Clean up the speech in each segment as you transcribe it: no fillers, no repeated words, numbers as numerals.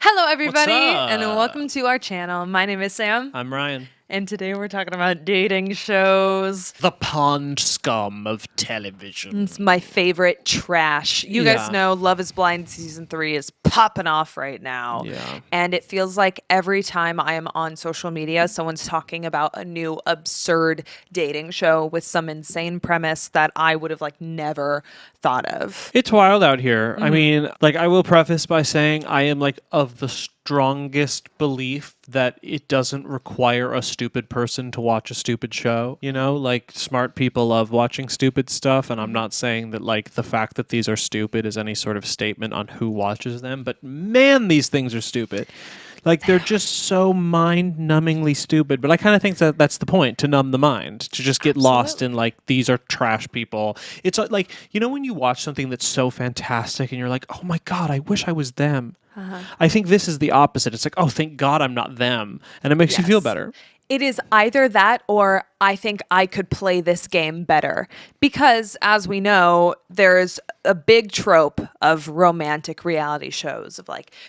Hello, everybody, What's and up? welcome to our channel. My name is Sam, I'm Ryan. and today we're talking about dating shows. The pond scum of television. It's my favorite trash. You guys Yeah. know Love is Blind season 3 is popping off right now. Yeah. And it feels like every time I am on social media, someone's talking about a new absurd dating show with some insane premise that I would have never thought of. It's wild out here. I mean, I will preface by saying I am of the strongest belief that it doesn't require a stupid person to watch a stupid show. You know, smart people love watching stupid stuff, and I'm not saying that the fact that these are stupid is any sort of statement on who watches them, but man, these things are stupid. They're just so mind-numbingly stupid. But I kind of think that that's the point, to numb the mind, to just get lost in these are trash people. It's when you watch something that's so fantastic and you're like, oh my God, I wish I was them. I think this is the opposite. It's like, oh, thank God I'm not them. And it makes you feel Yes. better. It is either that or I think I could play this game better. Because, as we know, there's a big trope of romantic reality shows of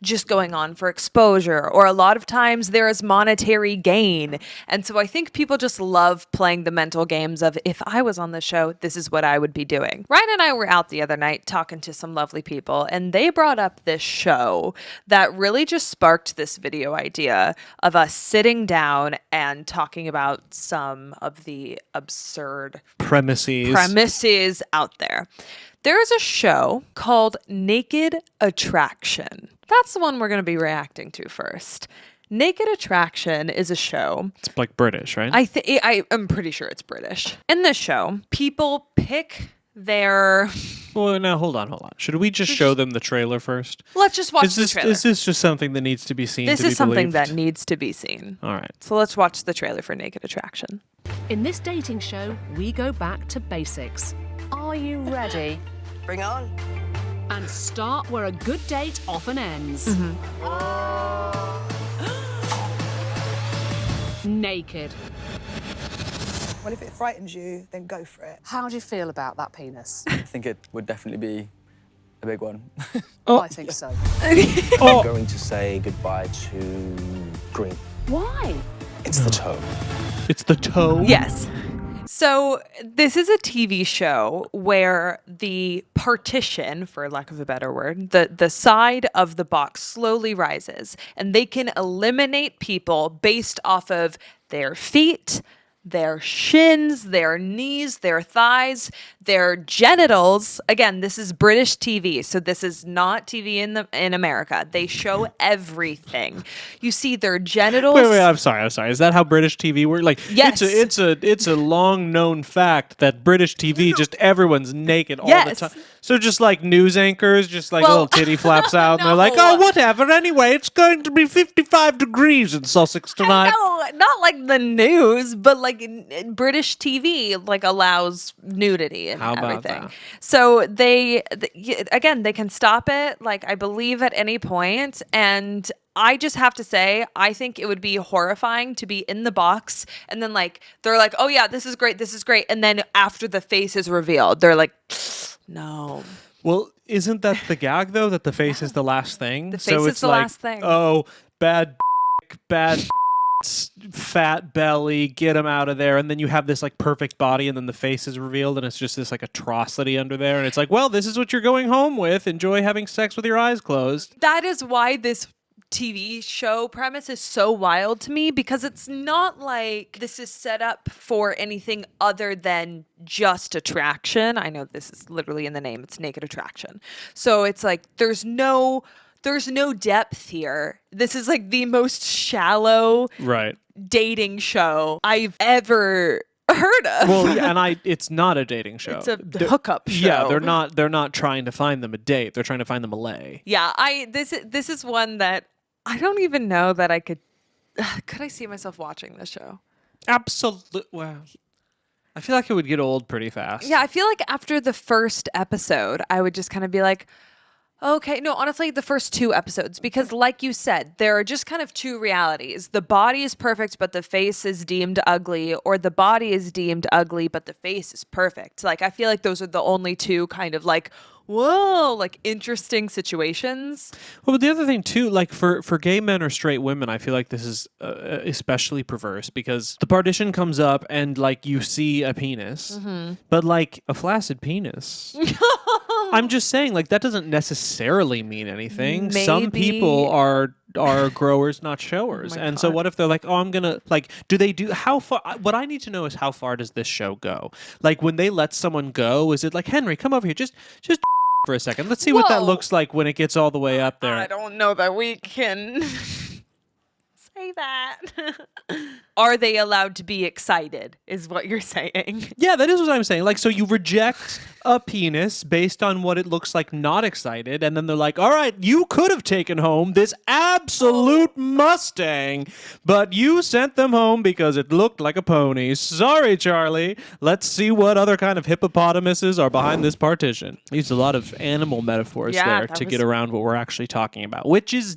just going on for exposure, or a lot of times there is monetary gain. And so I think people just love playing the mental games of, if I was on the show, this is what I would be doing. Ryan and I were out the other night talking to some lovely people, and they brought up this show that really just sparked this video idea of us sitting down and talking about some of the absurd premises out there. There is a show called Naked Attraction. That's the one we're going to be reacting to first. Naked Attraction is a show. It's British, right? I'm pretty sure it's British. In this show, people pick their... Well, now, hold on. Should we just show them the trailer first? Let's just watch the trailer. Is this just something that needs to be seen This to be is something believed? that needs to be seen. All right. So let's watch the trailer for Naked Attraction. In this dating show, we go back to basics Are you ready? Bring on. and start where a good date often ends. Naked. Well, if it frightens you, then go for it. How do you feel about that penis? I think it would definitely be a big one. I think so. I'm going to say goodbye to green. Why? It's the toe. It's the toe? Yes. So this is a TV show where the partition, for lack of a better word, the side of the box slowly rises, and they can eliminate people based off of their feet, their shins, their knees, their thighs, their genitals. Again, this is British TV, so this is not TV in America. They show everything. You see their genitals. Wait, I'm sorry. Is that how British TV works? Yes. It's a long known fact that British TV just everyone's naked all Yes. the time. So just news anchors, just little titty flaps out, and they're like, No. oh, whatever. Anyway, it's going to be 55 degrees in Sussex tonight. No, not like the news, but in British TV allows nudity and How about everything. that? So they can stop it I believe at any point, and I just have to say, I think it would be horrifying to be in the box and then they're like, oh yeah, this is great, and then after the face is revealed, they're like, no. Well, isn't that the gag though? That the face is the last thing. The So face is it's the last thing. Oh, bad, bad. Fat belly, get him out of there, and then you have this perfect body, and then the face is revealed, and it's just this atrocity under there, and it's well, this is what you're going home with. Enjoy having sex with your eyes closed. That is why this TV show premise is so wild to me, because it's not like this is set up for anything other than just attraction. I know this is literally in the name. It's Naked Attraction. So it's there's no depth here. This is the most shallow Right. dating show I've ever heard of. Well, yeah, and it's not a dating show. It's a hookup show. Yeah, they're not trying to find them a date. They're trying to find them a lay. Yeah, this is one that I don't even know that I could I see myself watching this show? Absolutely. Well, I feel like it would get old pretty fast. Yeah, I feel like after the first episode, I would just kind of be like, okay, no, honestly, the first 2 episodes, because like you said, there are just kind of 2 realities. The body is perfect, but the face is deemed ugly, or the body is deemed ugly, but the face is perfect. I feel like those are the only 2 kind of whoa, like interesting situations. Well, but the other thing too, like for gay men or straight women, I feel like this is especially perverse because the partition comes up and like you see a penis, but like a flaccid penis. I'm just saying, like that doesn't necessarily mean anything. Some Maybe. people are growers, not showers, my and so God. what if they're like, oh, I'm gonna like, do they do how far? What I need to know is how far does this show go? Like when they let someone go, is it like Henry, come over here, just for a second. Let's see what that Whoa. looks like when it gets all the way up there. I don't know that we can say that. Are they allowed to be excited, is what you're saying. Yeah, that is what I'm saying. Like, so you reject a penis based on what it looks like not excited, and then they're like, all right, you could have taken home this absolute Mustang, but you sent them home because it looked like a pony. Sorry, Charlie. Let's see what other kind of hippopotamuses are behind this partition. Used a lot of animal metaphors Yeah, there that to was- get around what we're actually talking about, which is...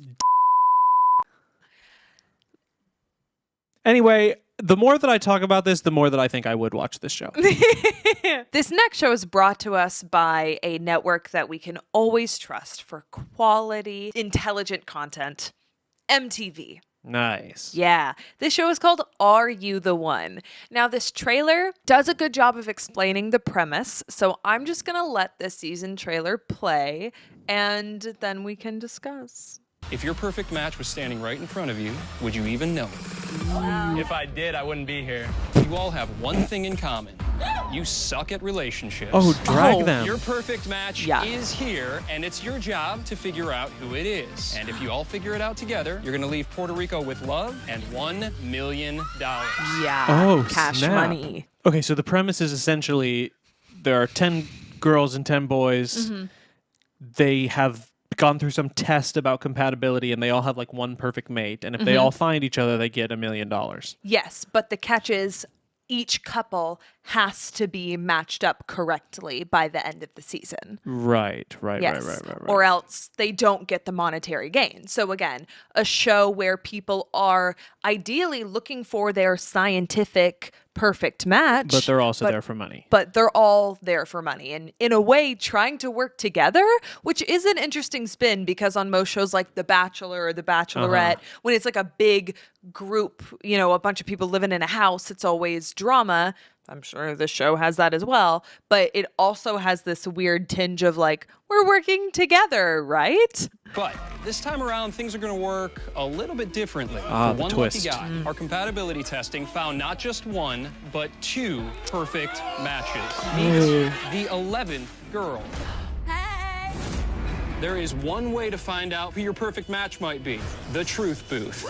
Anyway, the more that I talk about this, the more that I think I would watch this show. This next show is brought to us by a network that we can always trust for quality, intelligent content. MTV. Nice. Yeah. This show is called Are You the One? Now, this trailer does a good job of explaining the premise, so I'm just going to let this season trailer play, and then we can discuss. If your perfect match was standing right in front of you, would you even know it? If I did, I wouldn't be here. You all have one thing in common. You suck at relationships. Oh, drag Oh, them. Your perfect match Yeah. is here, and it's your job to figure out who it is. And if you all figure it out together, you're going to leave Puerto Rico with love and $1 million. Yeah. Oh, cash snap. money. Okay, so the premise is essentially there are 10 girls and 10 boys. Mm-hmm. They have gone through some test about compatibility and they all have like one perfect mate. And if they all find each other, they get $1 million. Yes, but the catch is each couple has to be matched up correctly by the end of the season. Right. Yes. Or else they don't get the monetary gain. So again, a show where people are ideally looking for their scientific perfect match. But they're also there for money. But they're all there for money and in a way trying to work together, which is an interesting spin because on most shows like The Bachelor or The Bachelorette, when it's like a big group, you know, a bunch of people living in a house, it's always drama. I'm sure the show has that as well, but it also has this weird tinge of like, we're working together, right? But this time around, things are going to work a little bit differently. Ah, For the one twist. lucky guy, our compatibility testing found not just one, but two perfect matches. Meet the 11th girl. There is one way to find out who your perfect match might be. The truth booth.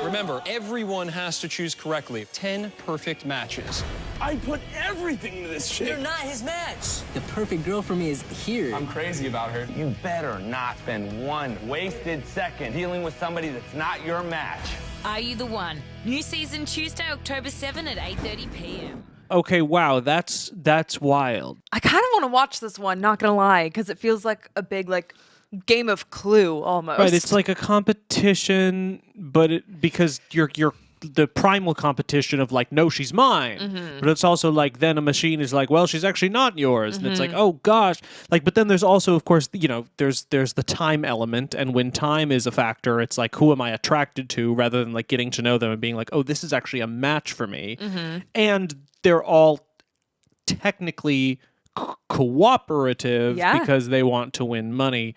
Remember, everyone has to choose correctly. 10 perfect matches. I put everything into this chick. You're not his match. The perfect girl for me is here. I'm crazy about her. You better not spend one wasted second dealing with somebody that's not your match. Are You the One? New season Tuesday, October 7 at 8:30 p.m. Okay, wow, that's wild. I kind of want to watch this one, not gonna lie, because it feels like a big like game of Clue almost. Right, it's like a competition, but because you're the primal competition of like, no, she's mine. But it's also like then a machine is like, well, she's actually not yours. And it's like, oh gosh. Like, but then there's also, of course, you know, there's the time element. And when time is a factor, it's like, who am I attracted to rather than like getting to know them and being like, oh, this is actually a match for me. And they're all technically cooperative Yeah. because they want to win money.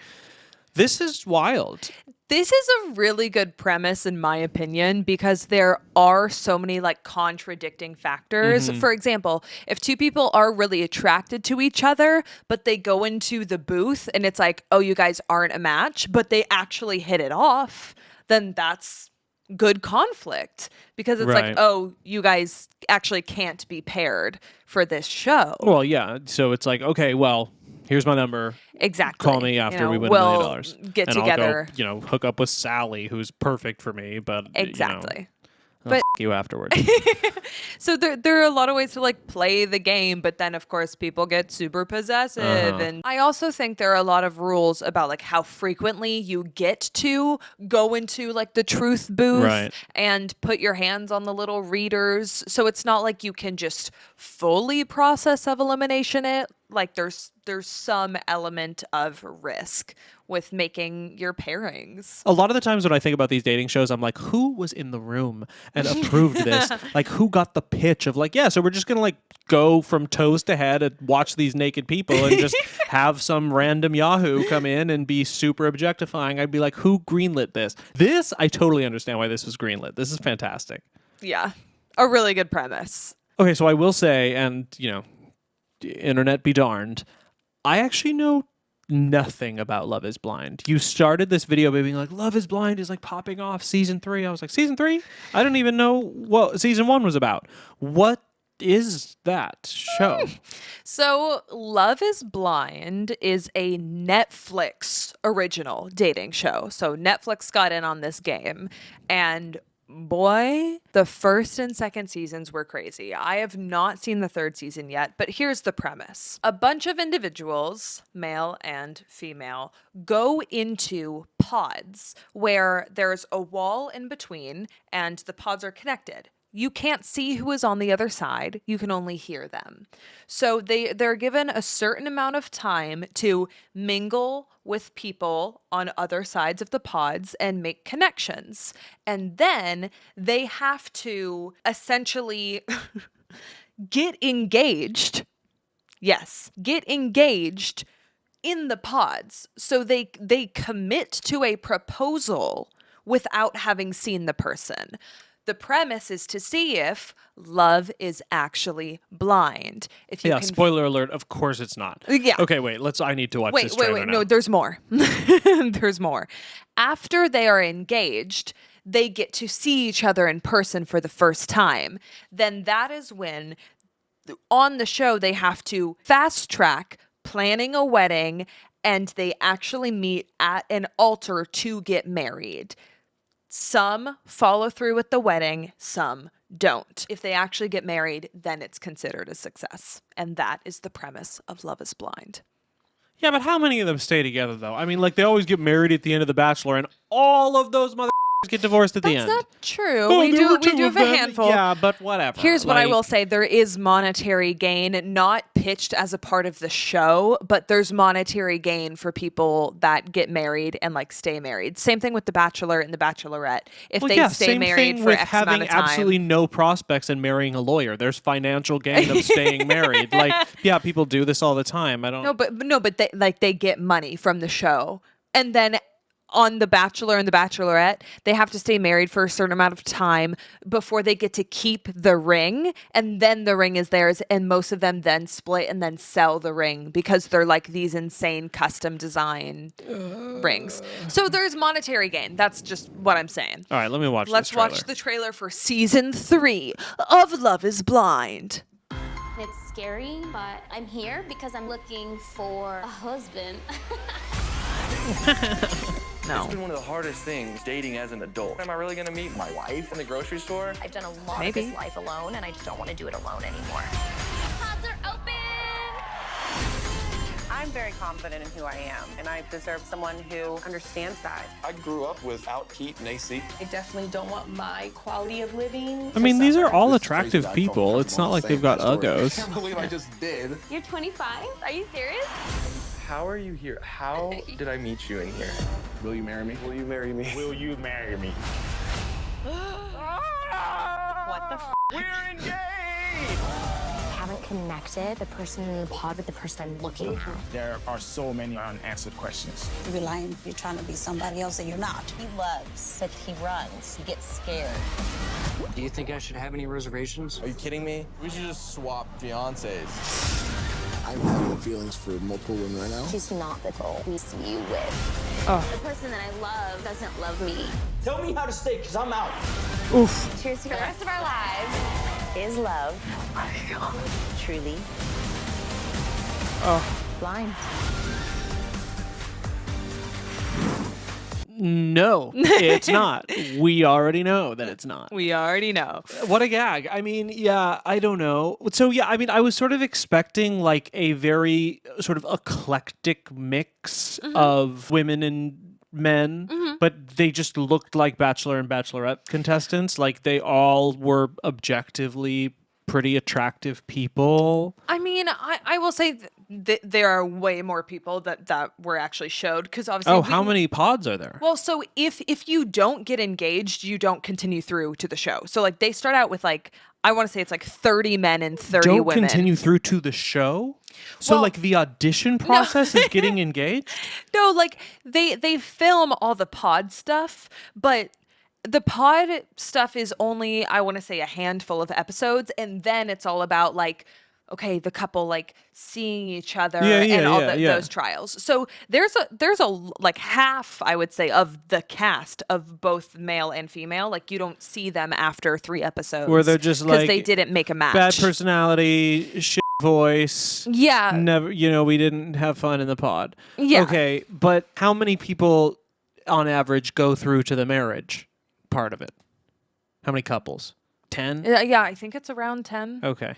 This is wild. This is a really good premise, in my opinion, because there are so many like contradicting factors. For example, if two people are really attracted to each other, but they go into the booth and it's like, oh, you guys aren't a match, but they actually hit it off, then that's good conflict because it's Right. like, oh, you guys actually can't be paired for this show. Well, yeah. So it's like, okay, well, here's my number. Exactly. Call me after we win $1 we'll million. get and together. I'll go, hook up with Sally, who's perfect for me, but Exactly. I'll But- f- you afterwards. So there are a lot of ways to like play the game, but then of course people get super possessive. And I also think there are a lot of rules about like how frequently you get to go into like the truth booth Right. and put your hands on the little readers. So it's not like you can just fully process of elimination it. like there's some element of risk with making your pairings. A lot of the times when I think about these dating shows, I'm like, who was in the room and approved this? Like, who got the pitch of like, yeah, so we're just going to like go from toes to head and watch these naked people and just have some random Yahoo come in and be super objectifying. I'd be like, who greenlit this? This, I totally understand why this was greenlit. This is fantastic. Yeah. A really good premise. Okay, so I will say, and, internet be darned, I actually know nothing about Love is Blind. You started this video by being like, Love is Blind is like popping off season 3. I was like, season 3? I didn't even know what season 1 was about. What is that show? So, Love is Blind is a Netflix original dating show. So, Netflix got in on this game, and boy, the first and second seasons were crazy. I have not seen the third season yet, but here's the premise. A bunch of individuals, male and female, go into pods where there's a wall in between and the pods are connected. You can't see who is on the other side. You can only hear them. So they're given a certain amount of time to mingle with people on other sides of the pods and make connections. And then they have to essentially get engaged. Yes, get engaged in the pods. So they commit to a proposal without having seen the person. The premise is to see if love is actually blind. If you spoiler alert, of course it's not. Yeah. Okay, wait, I need to watch this trailer now. No, there's more. There's more. After they are engaged, they get to see each other in person for the first time. Then that is when, on the show, they have to fast track planning a wedding, and they actually meet at an altar to get married. Some follow through with the wedding, some don't. If they actually get married, then it's considered a success. And that is the premise of Love is Blind. Yeah, but how many of them stay together, though? I mean, like, they always get married at the end of The Bachelor, and all of those motherfuckers get divorced at the end. That's not true. Oh, we do have a handful. Yeah, but whatever. Here's what I will say. There is monetary gain, not pitched as a part of the show, but there's monetary gain for people that get married and like stay married. Same thing with The Bachelor and The Bachelorette. If they stay married for X amount of time. Having absolutely no prospects and marrying a lawyer. There's financial gain of staying married. Like, yeah, people do this all the time. But they get money from the show. And then on The Bachelor and The Bachelorette, they have to stay married for a certain amount of time before they get to keep the ring, and then the ring is theirs, and most of them then split and then sell the ring because they're like these insane custom design rings. So there's monetary gain. That's just what I'm saying. All right, let me watch this Let's trailer. watch the trailer for season 3 of Love is Blind. It's scary, but I'm here because I'm looking for a husband. No. It's been one of the hardest things dating as an adult. Am I really gonna meet my wife in the grocery store? I've done a lot of this life alone, and I just don't want to do it alone anymore. Pods are open! I'm very confident in who I am, and I deserve someone who understands that. I grew up without heat and AC. I definitely don't want my quality of living. I mean, these are all attractive people. It's not like they've got uggos. I can't believe I just did. You're 25? Are you serious? How are you here? How did I meet you in here? Will you marry me? Will you marry me? Will you marry me? What the f? We're engaged! I haven't connected the person in the pod with the person I'm looking at. There are so many unanswered questions. You're lying. You're trying to be somebody else and you're not. He loves, but he runs. He gets scared. Do you think I should have any reservations? Are you kidding me? We should just swap fiancés. I'm having feelings for multiple women right now. She's not the girl we see you with. The person that I love doesn't love me. Tell me how to stay, because I'm out. Oof. Cheers to the rest of our lives. Is love truly blind? No, it's not. We already know that it's not. We already know. What a gag. I mean, yeah, I don't know. So, yeah, I mean, I was sort of expecting like a very sort of eclectic mix of women and men, but they just looked like Bachelor and Bachelorette contestants. Like they all were objectively pretty attractive people. I mean, I will say there are way more people that were actually showed because obviously. Oh, how many pods are there? Well, so if you don't get engaged, you don't continue through to the show. So like they start out with like I want to say it's like 30 men and 30 don't women. Continue through to the show? So Well, like the audition process is getting engaged? No, like they film all the pod stuff, but the pod stuff is only I want to say a handful of episodes, and then it's all about like okay, the couple like seeing each other and all those trials. So there's a like half, I would say, of the cast of both male and female. Like you don't see them after 3 episodes. Where they're just like because they didn't make a match. Bad personality, shit voice. Yeah. Never, we didn't have fun in the pod. Yeah. Okay, but how many people on average go through to the marriage part of it? How many couples? 10? Yeah, I think it's around 10. Okay.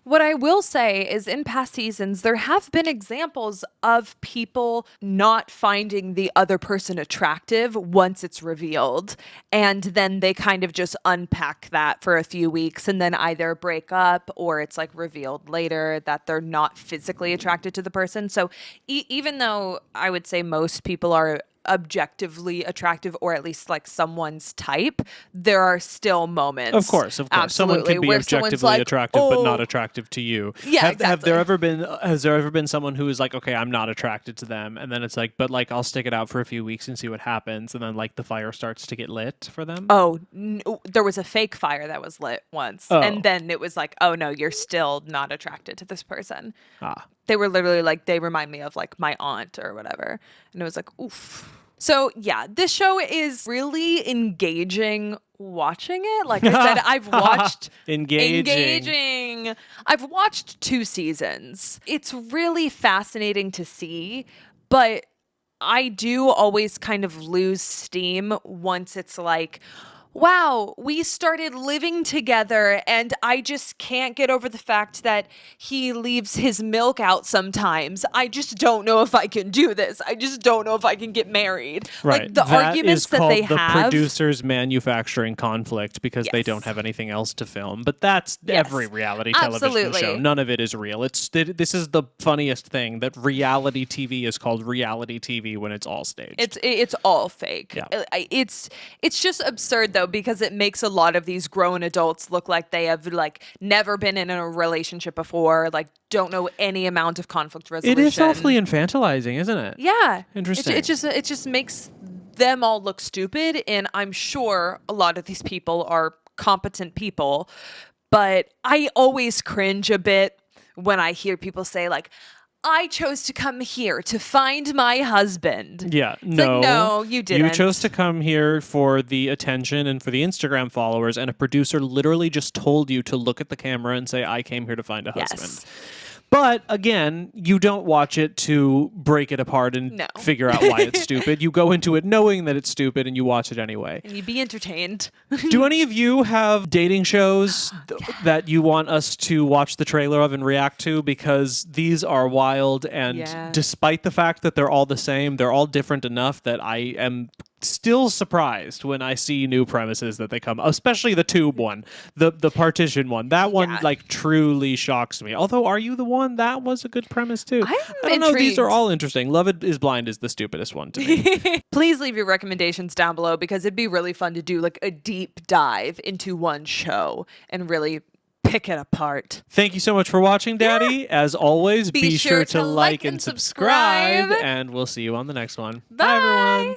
What I will say is in past seasons, there have been examples of people not finding the other person attractive once it's revealed. And then they kind of just unpack that for a few weeks and then either break up or it's like revealed later that they're not physically attracted to the person. So even though I would say most people are objectively attractive or at least like someone's type, there are still moments. Of course. Someone can be objectively attractive but not attractive to you. Yeah, exactly. Has there ever been someone who is like, okay, I'm not attracted to them, and then it's like, but like I'll stick it out for a few weeks and see what happens, and then like the fire starts to get lit for them? Oh, no, there was a fake fire that was lit once, and then it was like, oh no, you're still not attracted to this person. They were literally like, they remind me of like my aunt or whatever. And it was like, oof. So yeah, this show is really engaging watching it. Like I said, I've watched engaging. I've watched 2 seasons. It's really fascinating to see, but I do always kind of lose steam once it's like, wow, we started living together and I just can't get over the fact that he leaves his milk out sometimes. I just don't know if I can do this. I just don't know if I can get married. Right. Like the arguments that they the have. producers manufacturing conflict because they don't have anything else to film. But that's every reality television show. None of it is real. This is the funniest thing, that reality TV is called reality TV when it's all staged. It's all fake. Yeah. It's just absurd though, because it makes a lot of these grown adults look like they have like never been in a relationship before, like don't know any amount of conflict resolution. It is awfully infantilizing, isn't it? Yeah. Interesting. It just makes them all look stupid, and I'm sure a lot of these people are competent people, but I always cringe a bit when I hear people say like, I chose to come here to find my husband. Yeah, no, you didn't. You chose to come here for the attention and for the Instagram followers, and a producer literally just told you to look at the camera and say, I came here to find a husband. But again, you don't watch it to break it apart and figure out why it's stupid. You go into it knowing that it's stupid and you watch it anyway. And you be entertained. Do any of you have dating shows that you want us to watch the trailer of and react to? Because these are wild, and despite the fact that they're all the same, they're all different enough that I am still surprised when I see new premises that they come, especially the tube one, the partition one. That one like truly shocks me. Although Are You the One? That was a good premise too. I don't know. These are all interesting. Love Is Blind is the stupidest one to me. Please leave your recommendations down below, because it'd be really fun to do like a deep dive into one show and really pick it apart. Thank you so much for watching, Daddy. As always, be sure to like and subscribe, and we'll see you on the next one. Bye everyone.